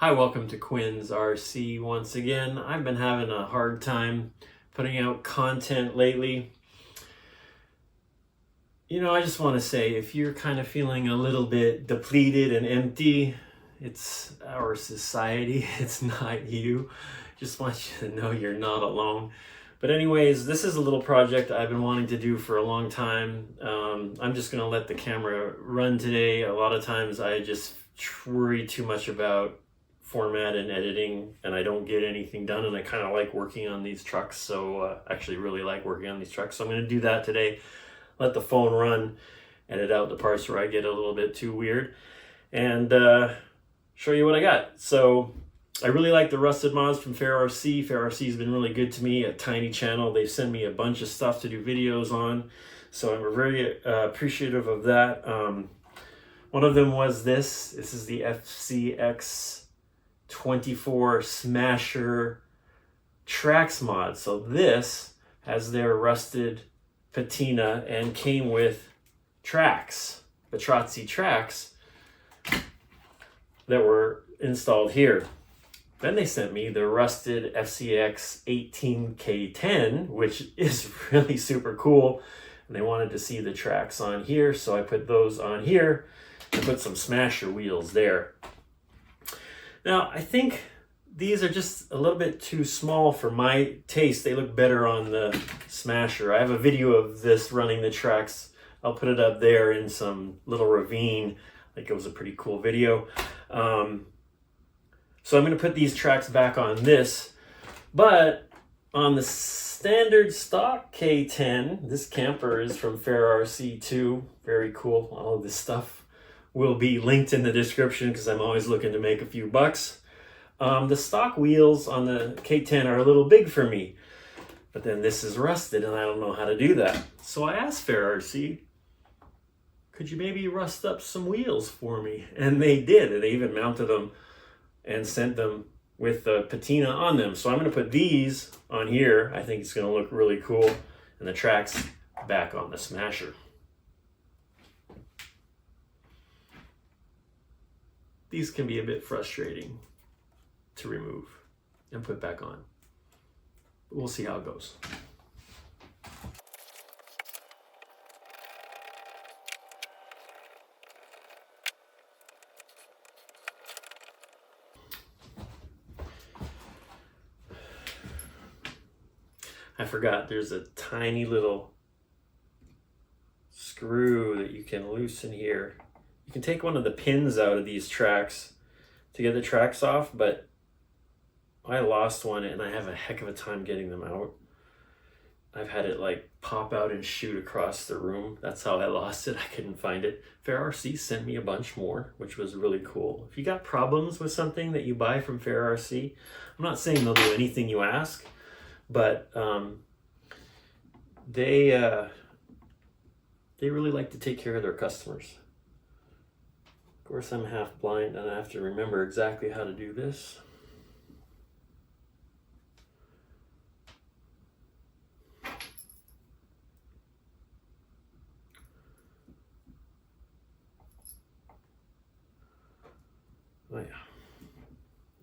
Hi, welcome to Quinn's RC once again. I've been having a hard time putting out content lately. You know, I just want to say, if you're kind of feeling a little bit depleted and empty, it's our society, it's not you. Just want you to know you're not alone. But anyways, this is a little project I've been wanting to do for a long time. I'm just going to let the camera run today. A lot of times I just worry too much about format and editing, and I don't get anything done, and I kind of like working on these trucks, so actually really like working on these trucks. So I'm going to do that today, let the phone run, edit out the parts where I get a little bit too weird, and show you what I got. So I really like the rusted mods from fairrc. Fairrc has been really good to me, a tiny channel. They've sent me a bunch of stuff to do videos on, so I'm very appreciative of that. One of them was this is the FCX24 Smasher Trax mod. So this has their rusted patina and came with tracks, Batrazzi tracks that were installed here. Then they sent me the rusted FCX18K10, which is really super cool. And they wanted to see the tracks on here, so I put those on here and put some Smasher wheels there. Now, I think these are just a little bit too small for my taste. They look better on the Smasher. I have a video of this running the tracks. I'll put it up there in some little ravine. I think it was a pretty cool video. So I'm going to put these tracks back on this. But on the standard stock K10, this camper is from fairrc too. Very cool. All of this stuff will be linked in the description because I'm always looking to make a few bucks. The stock wheels on the K10 are a little big for me, but then this is rusted and I don't know how to do that. So I asked fairrc, could you maybe rust up some wheels for me? And they did, and they even mounted them and sent them with the patina on them. So I'm going to put these on here. I think it's going to look really cool, and the tracks back on the Smasher. These can be a bit frustrating to remove and put back on. But we'll see how it goes. I forgot there's a tiny little screw that you can loosen here. You can take one of the pins out of these tracks to get the tracks off, but I lost one and I have a heck of a time getting them out. I've had it like pop out and shoot across the room. That's how I lost it. I couldn't find it. fairrc sent me a bunch more, which was really cool. If you got problems with something that you buy from fairrc, I'm not saying they'll do anything you ask, but they really like to take care of their customers. Of course, I'm half blind and I have to remember exactly how to do this. Oh yeah.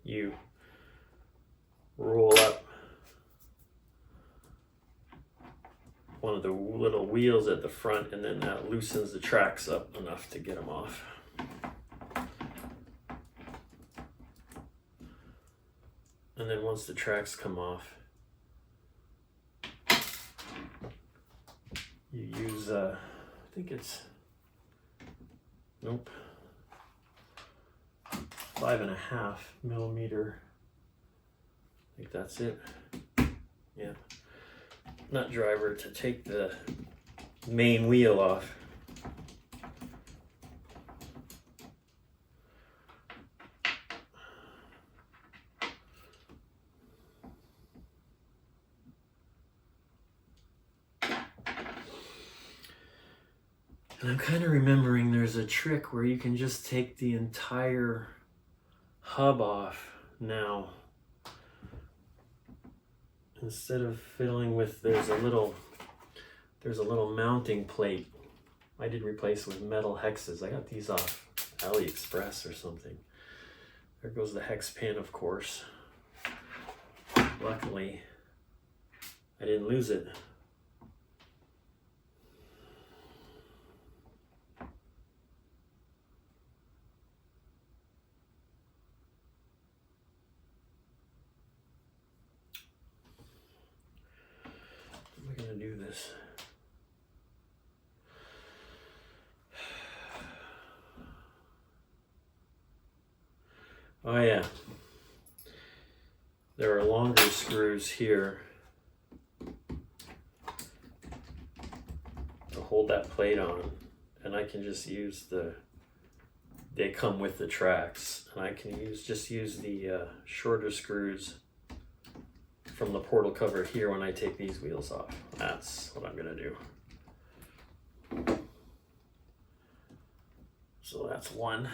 You roll up one of the little wheels at the front, and then that loosens the tracks up enough to get them off. And then once the tracks come off, you use, I think it's, nope, 5.5 millimeter. I think that's it. Yeah. Nut driver to take the main wheel off. And I'm kind of remembering there's a trick where you can just take the entire hub off now. Instead of fiddling with, there's a little mounting plate. I did replace with metal hexes. I got these off AliExpress or something. There goes the hex pin, of course. Luckily, I didn't lose it. How am I going to do this? Oh yeah, there are longer screws here to hold that plate on, and I can just use they come with the tracks, and I can just use the shorter screws from the portal cover here when I take these wheels off. That's what I'm gonna do. So that's one.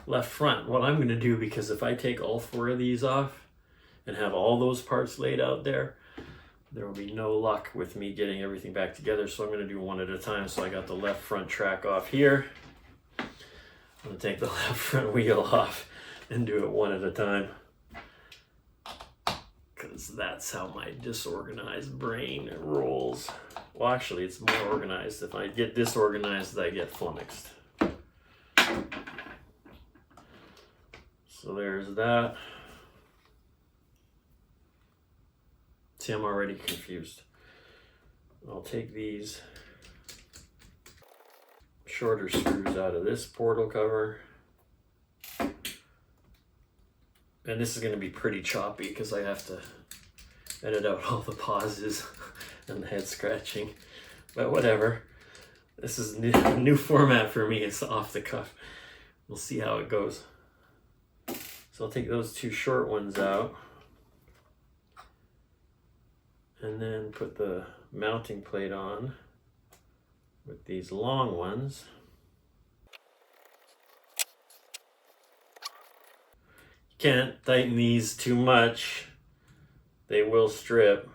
Left front, what I'm going to do, because if I take all 4 of these off and have all those parts laid out there will be no luck with me getting everything back together. So I'm going to do one at a time. So I got the left front track off here. I'm going to take the left front wheel off and do it one at a time, because that's how my disorganized brain rolls. Well, actually, it's more organized. If I get disorganized, I get flummoxed. So there's that. See, I'm already confused. I'll take these shorter screws out of this portal cover. And this is going to be pretty choppy because I have to edit out all the pauses and the head scratching. But whatever. This is a new format for me. It's off the cuff. We'll see how it goes. So I'll take those 2 short ones out and then put the mounting plate on with these long ones. You can't tighten these too much. They will strip.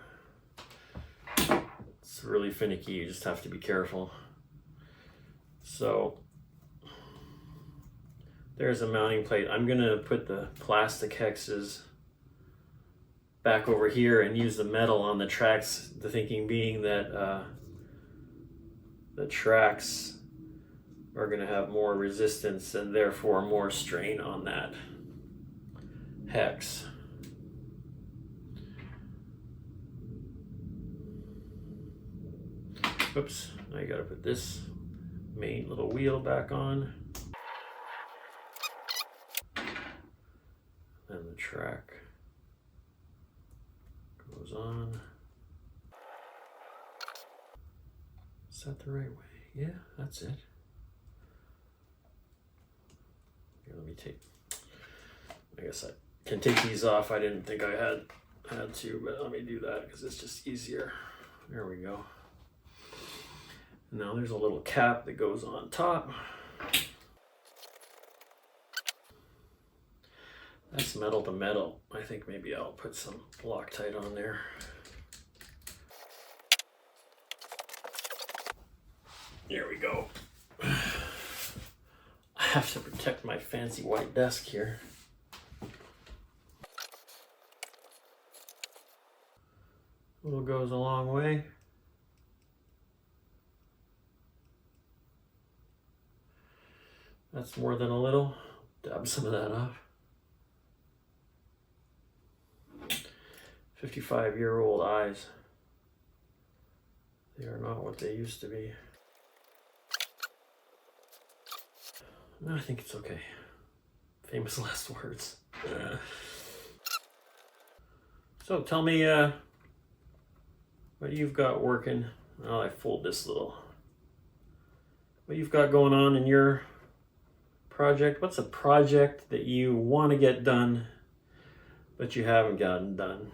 It's really finicky. You just have to be careful. So there's a mounting plate. I'm going to put the plastic hexes back over here and use the metal on the tracks, the thinking being that the tracks are going to have more resistance and therefore more strain on that hex. Oops, now you got to put this main little wheel back on. And the track goes on. Is that the right way? Yeah, that's it. Here, let me take, I guess I can take these off. I didn't think I had to, but let me do that because it's just easier. There we go. Now there's a little cap that goes on top. That's metal to metal. I think maybe I'll put some Loctite on there. There we go. I have to protect my fancy white desk here. A little goes a long way. That's more than a little. Dab some of that off. 55-year-old eyes. They are not what they used to be. No, I think it's okay. Famous last words. So tell me what you've got working. Oh, I fold this little. What you've got going on in your project. What's a project that you want to get done, but you haven't gotten done?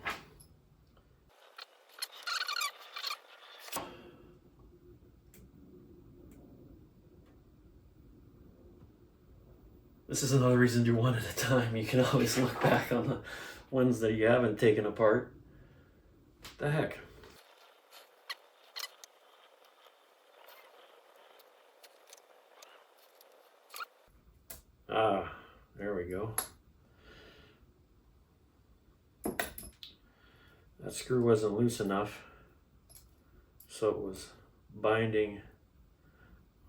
This is another reason to do one at a time. You can always look back on the ones that you haven't taken apart. What the heck? Ah, There we go. That screw wasn't loose enough, so it was binding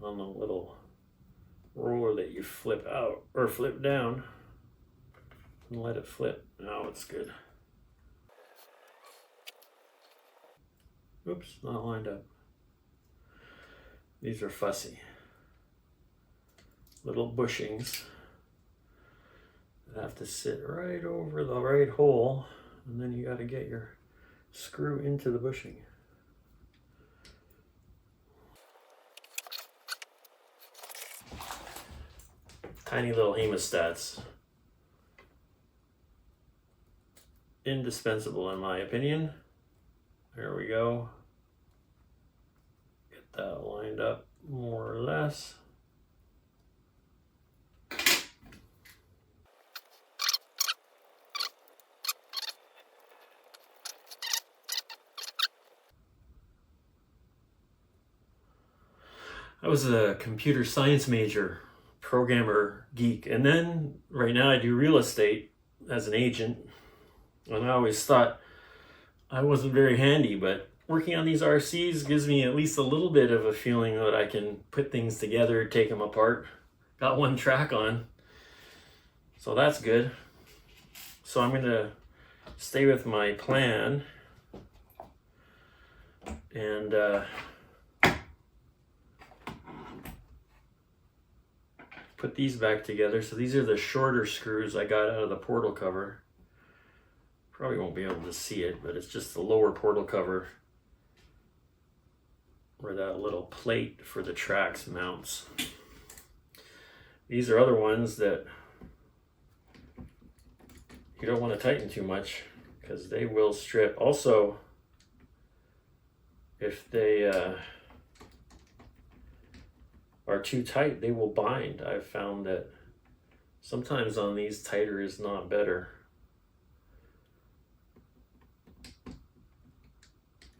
on the little roller that you flip out or flip down and let it flip. Now it's good. Oops, not lined up. These are fussy. Little bushings that have to sit right over the right hole, and then you got to get your screw into the bushing. Tiny little hemostats. Indispensable in my opinion. There we go. Get that lined up more or less. I was a computer science major, programmer, geek, and then right now I do real estate as an agent. And I always thought I wasn't very handy, but working on these RCs gives me at least a little bit of a feeling that I can put things together, take them apart. Got one track on, so that's good. So I'm gonna stay with my plan and put these back together. So these are the shorter screws I got out of the portal cover. Probably won't be able to see it, but it's just the lower portal cover where that little plate for the tracks mounts. These are other ones that you don't want to tighten too much because they will strip. Also, if they are too tight, they will bind. I've found that sometimes on these tighter is not better.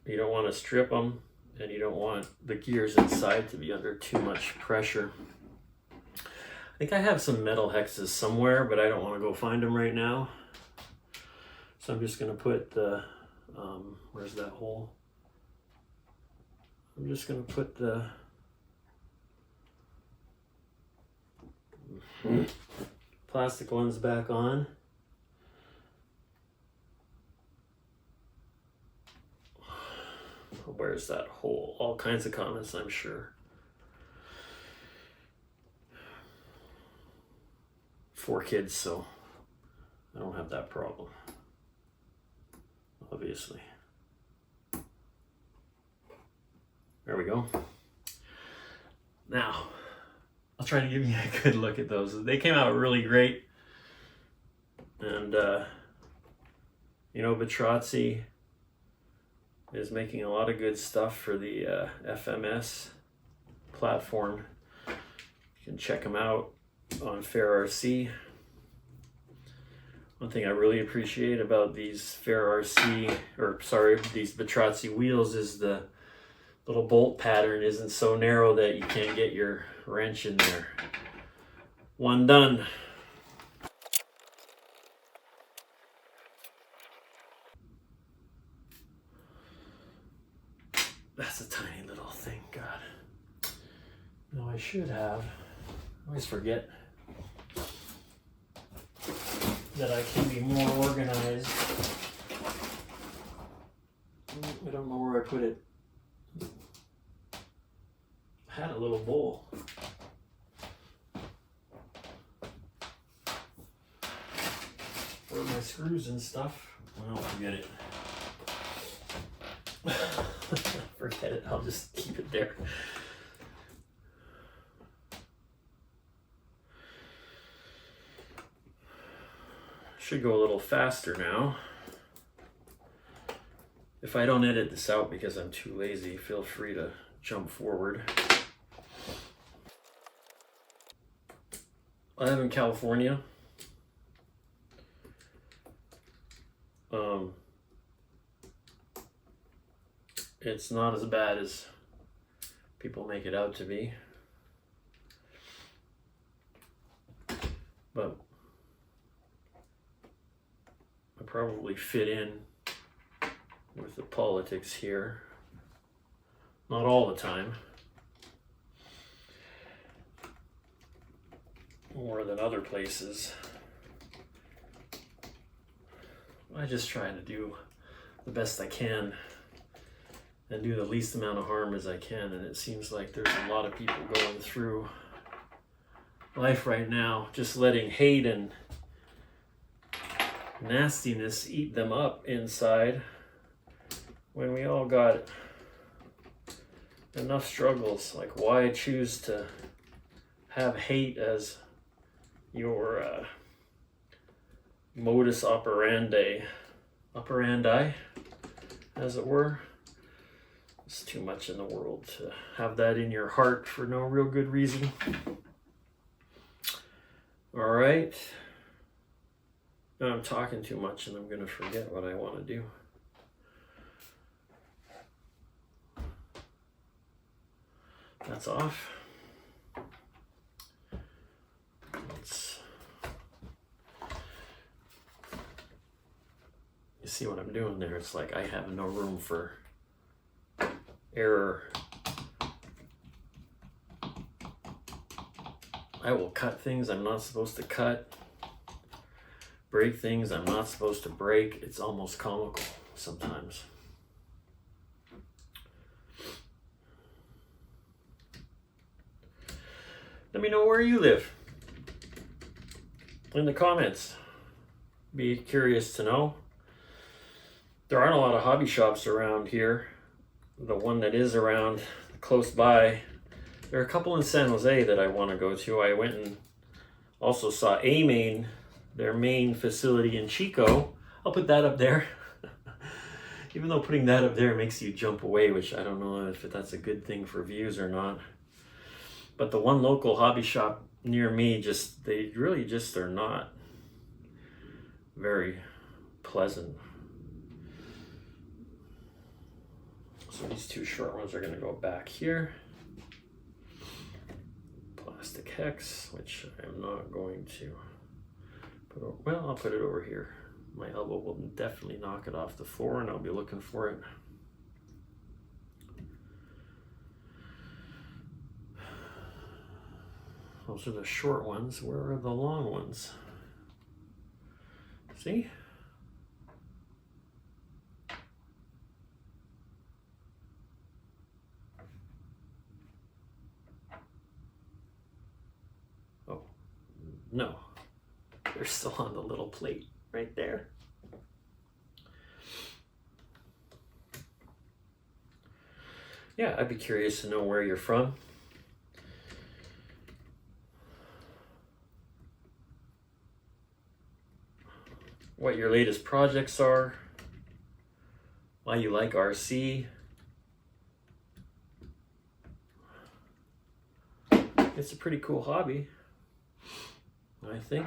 You don't want to strip them, and you don't want the gears inside to be under too much pressure. I think I have some metal hexes somewhere, but I don't want to go find them right now. So I'm just going to put the, where's that hole? I'm just going to put the plastic ones back on. Where's that hole? All kinds of comments, I'm sure. 4 kids, so I don't have that problem, obviously. There we go. Now, I'll try to give you a good look at those. They came out really great. And, you know, Batrazzi is making a lot of good stuff for the FMS platform. You can check them out on fairrc. One thing I really appreciate about these fairrc, or sorry, these Batrazzi wheels is the little bolt pattern isn't so narrow that you can't get your wrench in there. One done. That's a tiny little thing, God. No, I should have. I always forget that I can be more organized. I don't know where I put it. I had a little bowl. For my screws and stuff. Well, forget it. Forget it, I'll just keep it there. Should go a little faster now. If I don't edit this out because I'm too lazy, feel free to jump forward. I live in California. It's not as bad as people make it out to be. But probably fit in with the politics here. Not all the time. More than other places. I just try to do the best I can and do the least amount of harm as I can, and it seems like there's a lot of people going through life right now just letting hate and nastiness eat them up inside when we all got enough struggles. Like, why choose to have hate as your modus operandi, as it were? It's too much in the world to have that in your heart for no real good reason. All right. Now I'm talking too much and I'm going to forget what I want to do. That's off. You see what I'm doing there? It's like I have no room for error. I will cut things I'm not supposed to cut, break things I'm not supposed to break. It's almost comical sometimes. Let me know where you live in the comments. Be curious to know. There aren't a lot of hobby shops around here. The one that is around close by, there are a couple in San Jose that I want to go to. I went and also saw their main facility in Chico. I'll put that up there. Even though putting that up there makes you jump away, which I don't know if that's a good thing for views or not. But the one local hobby shop near me, they really just are not very pleasant. So these two short ones are going to go back here. Plastic hex, which I'm not going to put over. Well, I'll put it over here. My elbow will definitely knock it off the floor and I'll be looking for it. Those are the short ones. Where are the long ones? See? Oh, no. They're still on the little plate right there. Yeah, I'd be curious to know where you're from. What your latest projects are, why you like RC. It's a pretty cool hobby, I think.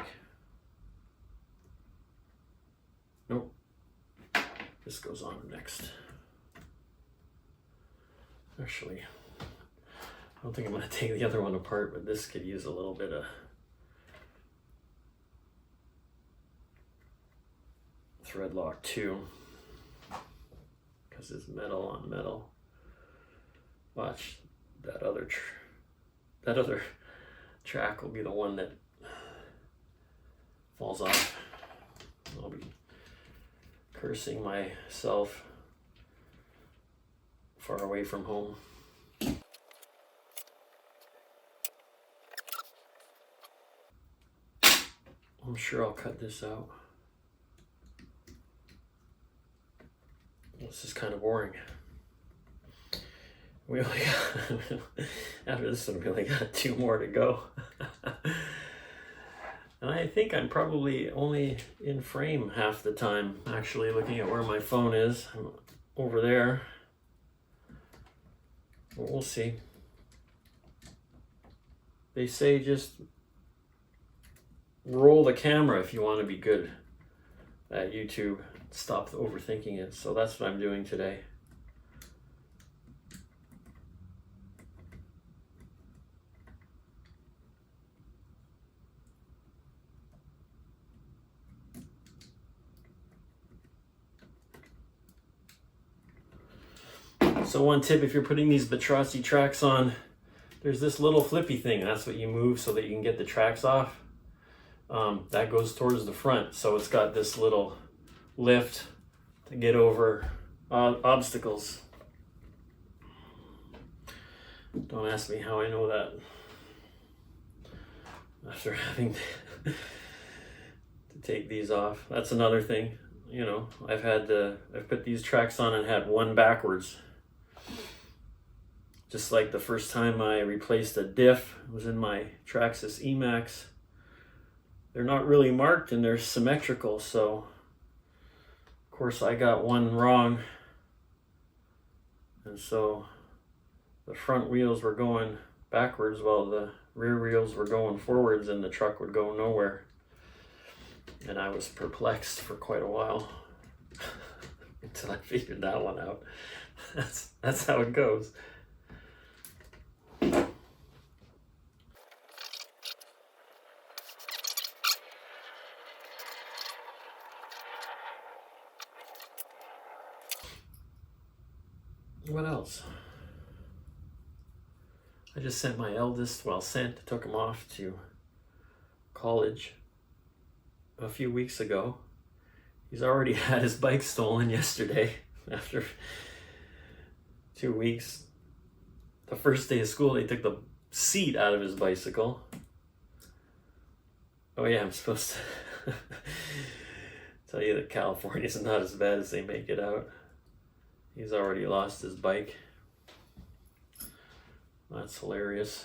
Nope, this goes on next. Actually, I don't think I'm going to take the other one apart, but this could use a little bit of thread lock too, because it's metal on metal. Watch, that other track will be the one that falls off. I'll be cursing myself far away from home. I'm sure I'll cut this out. This is kind of boring. We only got, after this one, we only got 2 more to go. And I think I'm probably only in frame half the time. Actually, looking at where my phone is, I'm over there. But we'll see. They say just roll the camera if you want to be good at YouTube. Stop overthinking it. So that's what I'm doing today. So one tip, if you're putting these Batrazzi tracks on, there's this little flippy thing. That's what you move so that you can get the tracks off. That goes towards the front. So it's got this little lift to get over obstacles. Don't ask me how I know that. After having to take these off. That's another thing. You know, I've put these tracks on and had one backwards. Just like the first time I replaced a diff, it was in my Traxxas Emax. They're not really marked and they're symmetrical, so of course I got one wrong. And so the front wheels were going backwards while the rear wheels were going forwards, and the truck would go nowhere. And I was perplexed for quite a while until I figured that one out. That's how it goes. What else? I just sent my eldest, took him off to college a few weeks ago. He's already had his bike stolen yesterday after 2 weeks. The first day of school, they took the seat out of his bicycle. Oh yeah, I'm supposed to tell you that California's not as bad as they make it out. He's already lost his bike. That's hilarious.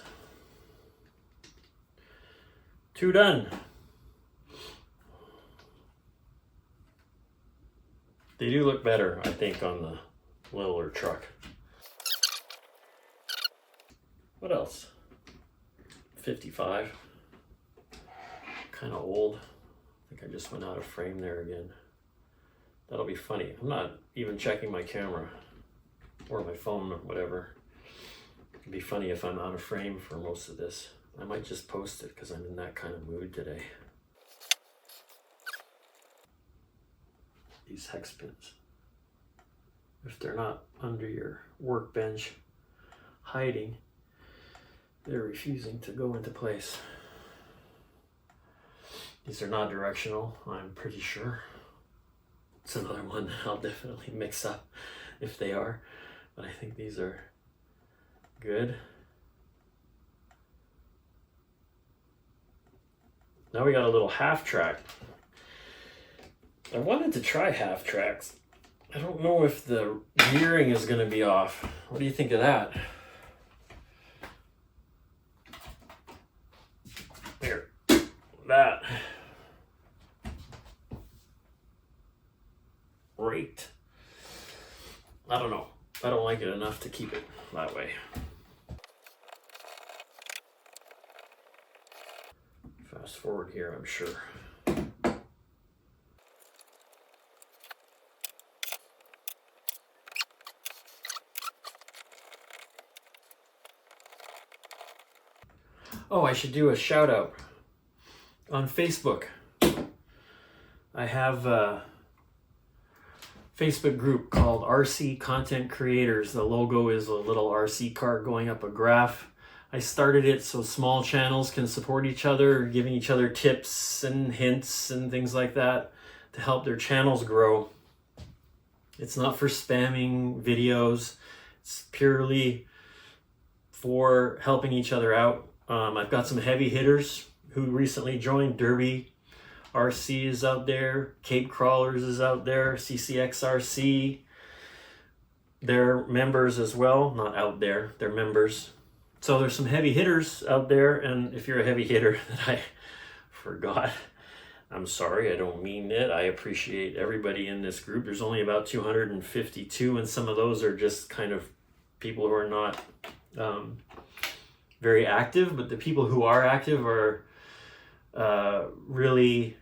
2 done. They do look better, I think, on the littler truck. What else? 55. Kind of old. I think I just went out of frame there again. That'll be funny. I'm not even checking my camera or my phone or whatever. It'd be funny if I'm out of frame for most of this. I might just post it because I'm in that kind of mood today. These hex pins, if they're not under your workbench hiding, they're refusing to go into place. These are not directional, I'm pretty sure. It's another one that I'll definitely mix up if they are, but I think these are good. Now we got a little half track. I wanted to try half tracks. I don't know if the gearing is going to be off. What do you think of that? Here, that. Great. I don't know. I don't like it enough to keep it that way. Fast forward here, I'm sure. Oh, I should do a shout out on Facebook. I have a Facebook group called RC Content Creators. The logo is a little RC car going up a graph. I started it so small channels can support each other, giving each other tips and hints and things like that to help their channels grow. It's not for spamming videos. It's purely for helping each other out. I've got some heavy hitters who recently joined. Derby RC is out there. Cape Crawlers is out there. CCXRC. They're members as well. Not out there. They're members. So there's some heavy hitters out there. And if you're a heavy hitter that I forgot, I'm sorry. I don't mean it. I appreciate everybody in this group. There's only about 252. And some of those are just kind of people who are not very active, but the people who are active are really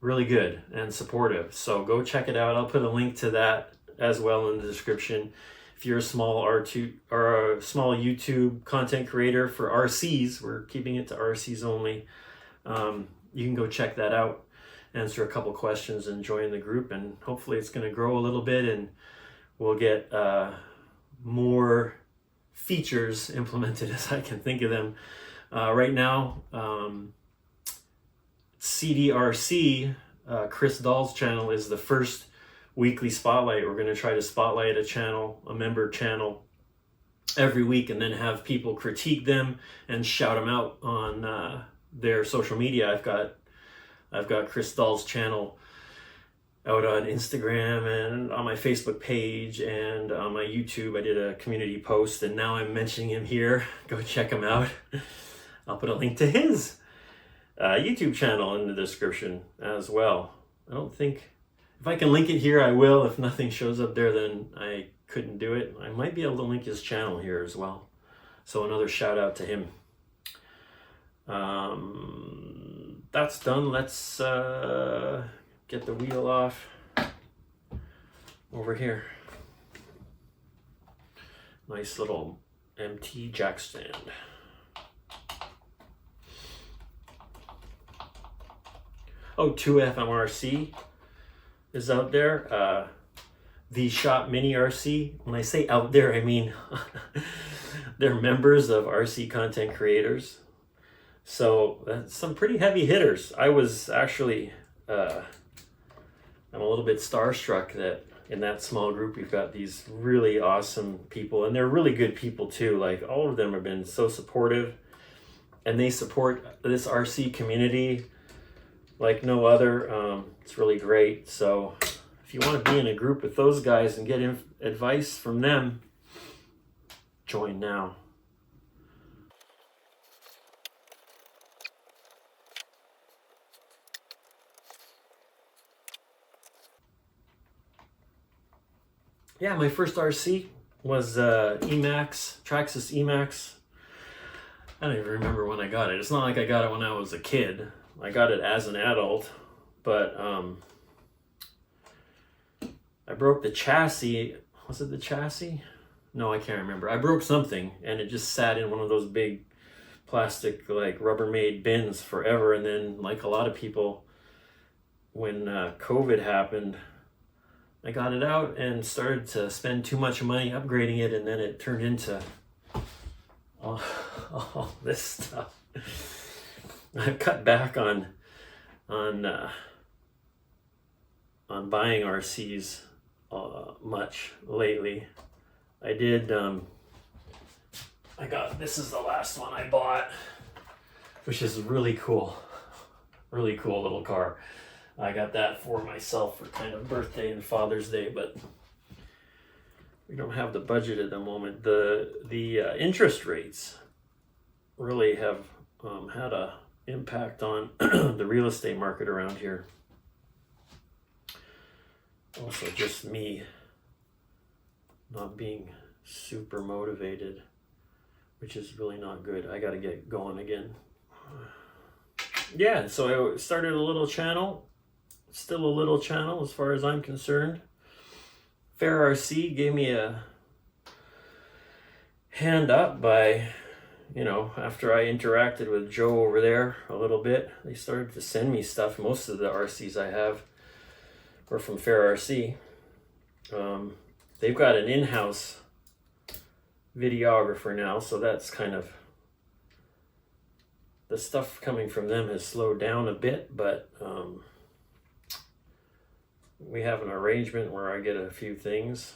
good and supportive. So go check it out. I'll put a link to that as well in the description. If you're a small R2 or a small YouTube content creator for RCs, we're keeping it to RCs only. You can go check that out, answer a couple questions, and join the group. And hopefully it's going to grow a little bit, and we'll get more features implemented as I can think of them. Right now, CDRC, Chris Dahl's channel, is the first weekly spotlight. We're going to try to spotlight a channel, a member channel, every week, and then have people critique them and shout them out on their social media. I've got Chris Dahl's channel out on Instagram and on my Facebook page and on my YouTube. I did a community post, and now I'm mentioning him here. Go check him out. I'll put a link to his YouTube channel in the description as well. I don't think, if I can link it here, I will. If nothing shows up there, then I couldn't do it. I might be able to link his channel here as well. So another shout out to him. That's done. Let's get the wheel off over here. Nice little MT jack stand. Oh, 2FMRC is out there. The Shop Mini RC. When I say out there, I mean they're members of RC content creators. So that's some pretty heavy hitters. I was actually, I'm a little bit starstruck that in that small group we've got these really awesome people, and they're really good people too. Like, all of them have been so supportive, and they support this RC community like no other. It's really great. So if you want to be in a group with those guys and get advice from them, join now. Yeah, my first RC was Emax, Traxxas Emax. I don't even remember when I got it. It's not like I got it when I was a kid. I got it as an adult, but I broke the chassis. Was it the chassis? No, I can't remember. I broke something, and it just sat in one of those big plastic, like, Rubbermaid bins forever. And then, like a lot of people, when COVID happened, I got it out and started to spend too much money upgrading it, and then it turned into all this stuff. I've cut back on buying RCs much lately. I did. This is the last one I bought, which is really cool. Really cool little car. I got that for myself for kind of birthday and Father's Day, but we don't have the budget at the moment. The interest rates really have had a impact on the real estate market around here. Also, just me not being super motivated, which is really not good. I got to get going again. Yeah, so I started a little channel. Still a little channel as far as I'm concerned. fairrc gave me a hand up by, after I interacted with Joe over there a little bit. They started to send me stuff. Most of the RCs I have are from fairrc. They've got an in-house videographer now, so that's kind of, the stuff coming from them has slowed down a bit, but we have an arrangement where I get a few things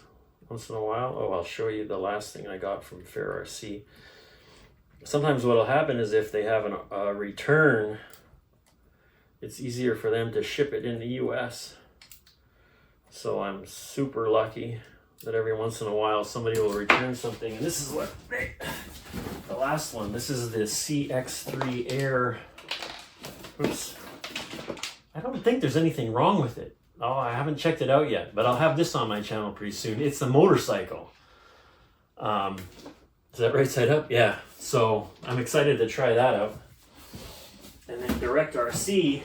once in a while. Oh, I'll show you the last thing I got from fairrc. Sometimes what will happen is if they have a return, it's easier for them to ship it in the US. So I'm super lucky that every once in a while somebody will return something. And this is the last one. This is the CX3 Air. Oops. I don't think there's anything wrong with it. Oh, I haven't checked it out yet, but I'll have this on my channel pretty soon. It's a motorcycle. Is that right side up? Yeah. So I'm excited to try that out. And then Direct RC,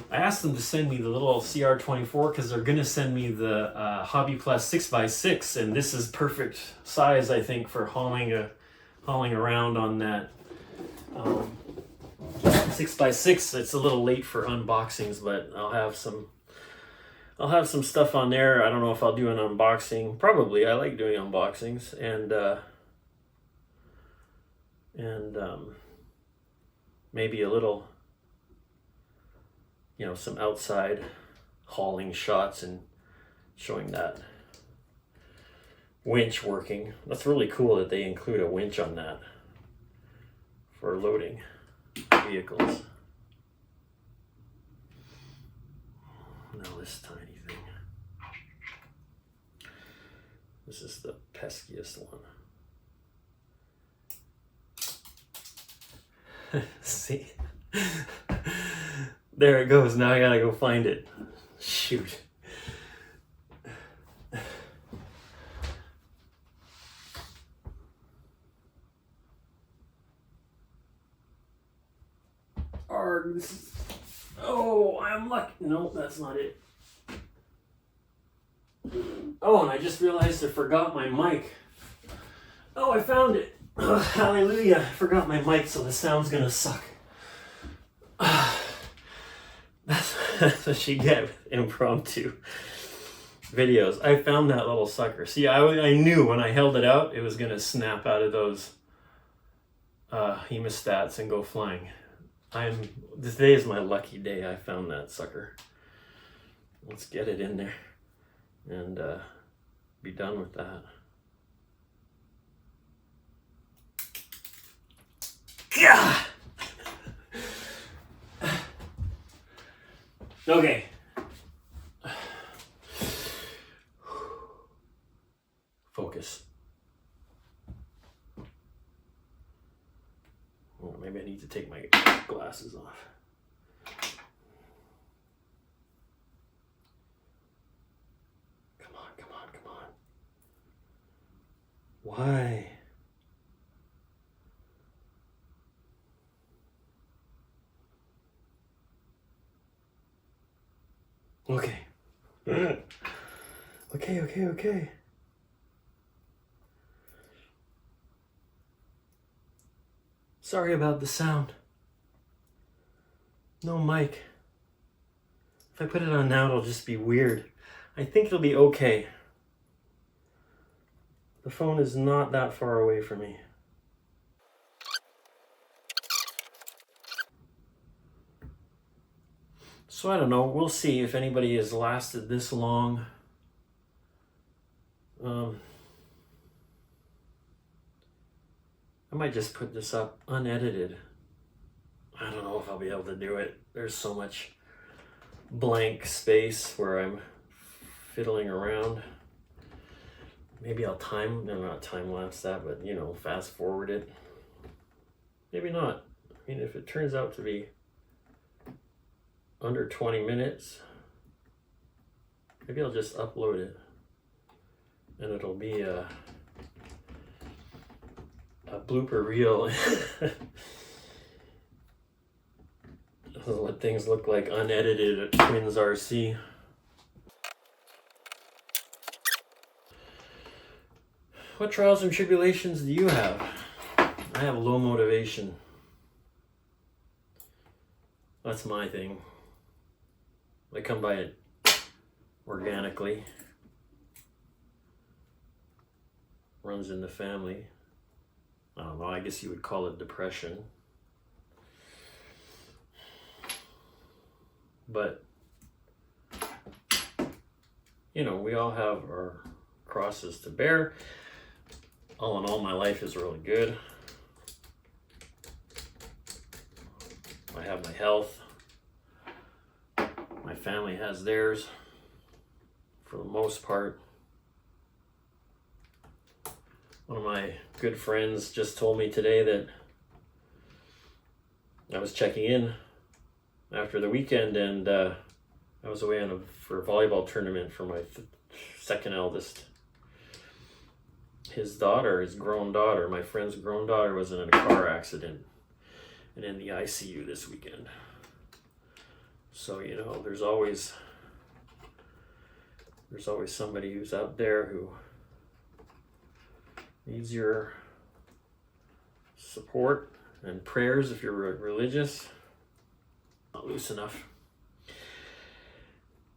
I asked them to send me the little CR24 because they're going to send me the hobbyplus 6x6, and this is perfect size, I think, for hauling around on that 6x6. It's a little late for unboxings, but I'll I'll have some stuff on there. I don't know if I'll do an unboxing. Probably. I like doing unboxings. And maybe a little, you know, some outside hauling shots and showing that winch working. That's really cool that they include a winch on that for loading vehicles. Now this tiny thing. This is the peskiest one. See? There it goes. Now I gotta go find it. Shoot. Arg, this is... Oh, I'm lucky. No, that's not it. Oh, and I just realized I forgot my mic. Oh, I found it. Oh, hallelujah. I forgot my mic, so the sound's gonna suck. That's what you get with impromptu videos. I found that little sucker. See, I knew when I held it out, it was gonna snap out of those hemostats and go flying. Today is my lucky day. I found that sucker. Let's get it in there and be done with that. Gah! Okay. Focus. Oh, maybe I need to take my glasses off. Come on, come on, come on. Why? Okay. Okay. Sorry about the sound. No mic. If I put it on now, it'll just be weird. I think it'll be okay. The phone is not that far away from me. So I don't know. We'll see if anybody has lasted this long. I might just put this up unedited. I don't know if I'll be able to do it. There's so much blank space where I'm fiddling around. Maybe I'll not time lapse that, but you know, fast forward it. Maybe not. I mean, if it turns out to be under 20 minutes, maybe I'll just upload it and it'll be a blooper reel. This is what things look like unedited at Twins RC. What trials and tribulations do you have? I have low motivation. That's my thing. I come by it organically. Runs in the family. I don't know, I guess you would call it depression. But, you know, we all have our crosses to bear. All in all, my life is really good. I have my health. My family has theirs, for the most part. One of my good friends just told me today that I was checking in after the weekend, and I was away for a volleyball tournament for my second eldest. His grown daughter, my friend's grown daughter, was in a car accident and in the ICU this weekend. So, you know, there's always somebody who's out there who needs your support and prayers if you're religious. Not loose enough.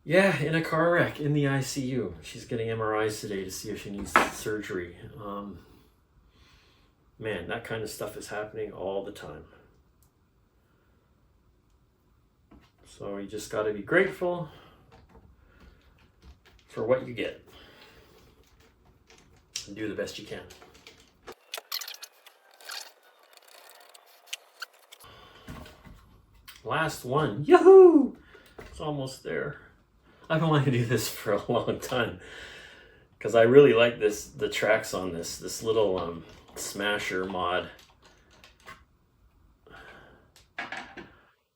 Yeah, in a car wreck in the ICU. She's getting MRIs today to see if she needs surgery. Man, that kind of stuff is happening all the time. So you just got to be grateful for what you get and do the best you can. Last one. Yahoo! It's almost there. I've been wanting to do this for a long time because I really like the tracks on this little smasher mod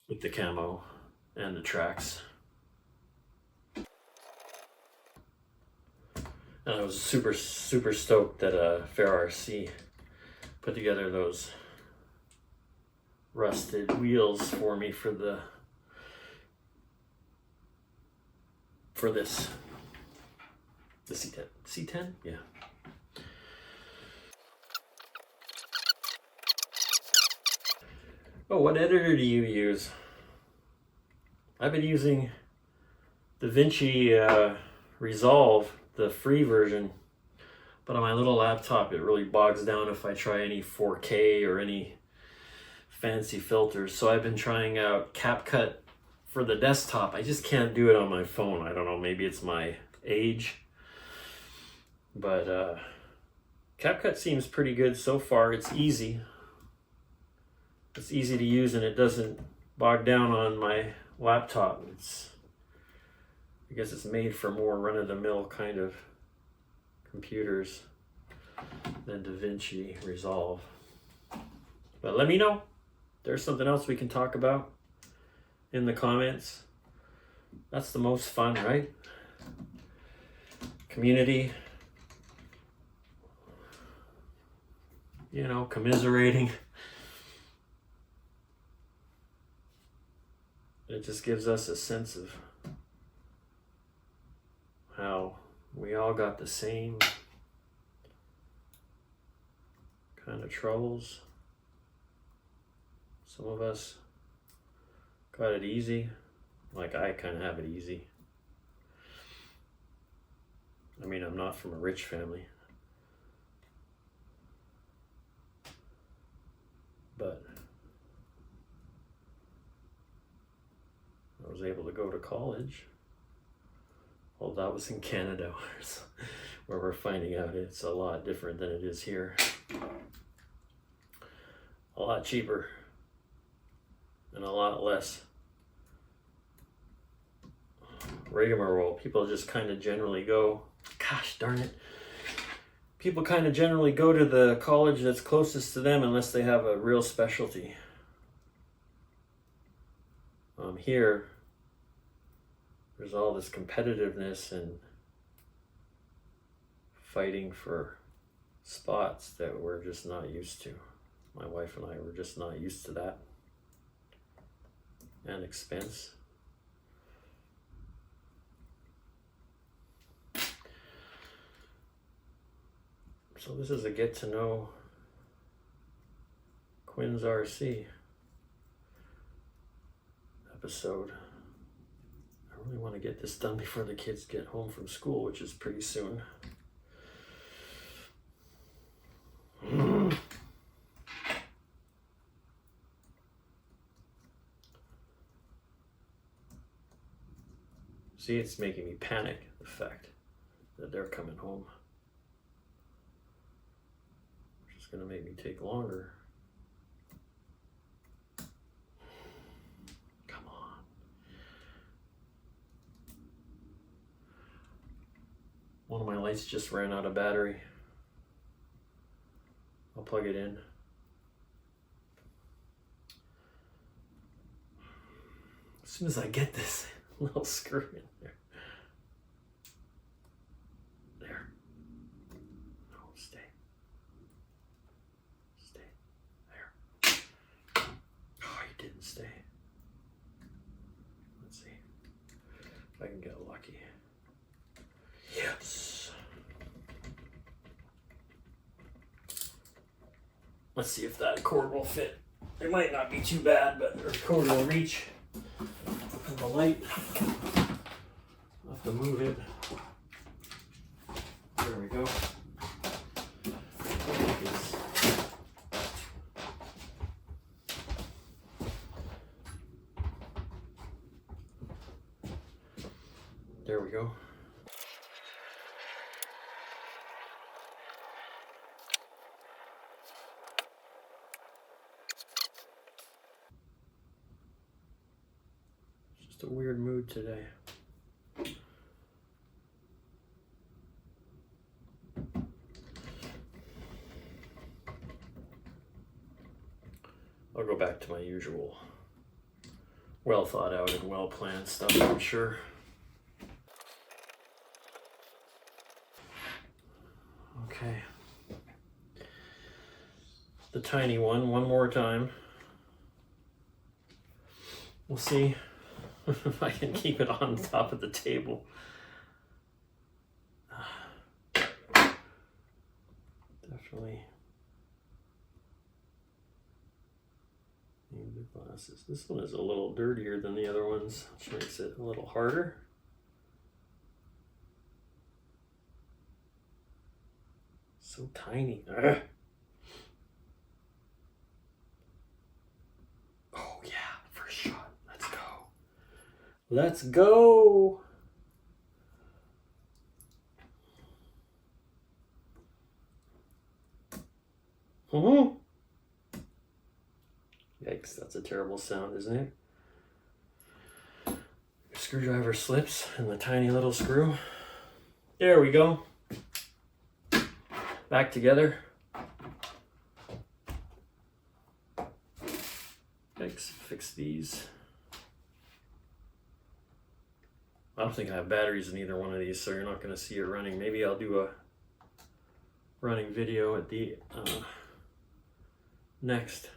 with the camo and the tracks. And I was super stoked that fairrc put together those rusted wheels for me for this. The C10. C10? Yeah. Oh, what editor do you use? I've been using DaVinci Resolve, the free version, but on my little laptop it really bogs down if I try any 4K or any fancy filters. So I've been trying out CapCut for the desktop. I just can't do it on my phone. I don't know, maybe it's my age. But CapCut seems pretty good so far. It's easy. It's easy to use and it doesn't bog down on my laptop. I guess it's made for more run-of-the-mill kind of computers than DaVinci Resolve. But let me know. There's something else we can talk about in the comments. That's the most fun, right? Community. You know, commiserating. It just gives us a sense of how we all got the same kind of troubles. Some of us got it easy, like I kind of have it easy. I mean, I'm not from a rich family, but I was able to go to college. Well, that was in Canada, where we're finding out it's a lot different than it is here. A lot cheaper and a lot less rigmarole. People just kind of generally go, gosh darn it, people kind of generally go to the college that's closest to them unless they have a real specialty. Here, there's all this competitiveness and fighting for spots that we're just not used to. My wife and I were just not used to that. And expense. So this is a get to know Quinn's RC episode. I really want to get this done before the kids get home from school, which is pretty soon. See, it's making me panic, the fact that they're coming home. Which is going to make me take longer. Come on. One of my lights just ran out of battery. I'll plug it in. As soon as I get this little screw in there. There. No, stay. Stay. There. Oh, you didn't stay. Let's see if I can get lucky. Yes. Let's see if that cord will fit. It might not be too bad, but the cord will reach. The light. to move it. There we go. There we go. Just a weird mood today. I'll go back to my usual well thought out and well planned stuff, I'm sure. Okay. The tiny one more time. We'll see if I can keep it on top of the table. Definitely need the glasses. This one is a little dirtier than the other ones, which makes it a little harder. So tiny. Ugh. Oh yeah, first shot. Let's go. Let's go. Yikes, that's a terrible sound, isn't it? Screwdriver slips and the tiny little screw. There we go. Back together. Yikes, fix these. I don't think I have batteries in either one of these, so you're not going to see it running. Maybe I'll do a running video at the next.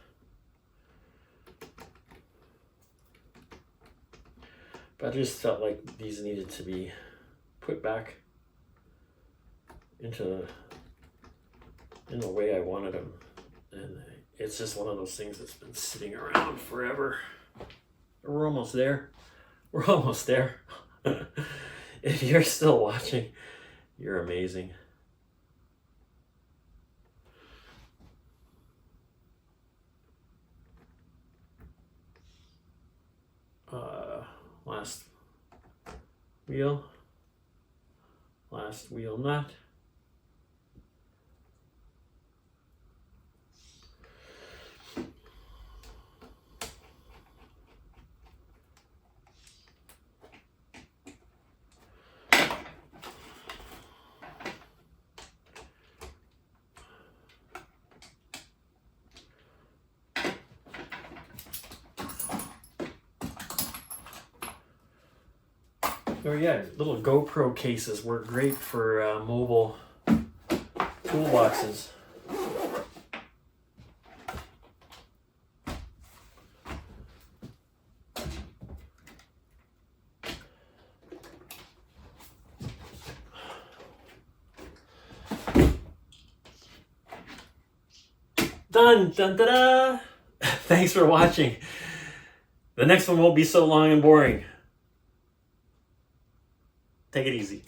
But I just felt like these needed to be put back into in the way I wanted them. And it's just one of those things that's been sitting around forever. We're almost there. We're almost there. If you're still watching, you're amazing. Last wheel nut. Oh yeah, little GoPro cases work great for mobile toolboxes. Done! Dun, da, da. Thanks for watching. The next one won't be so long and boring. Take it easy.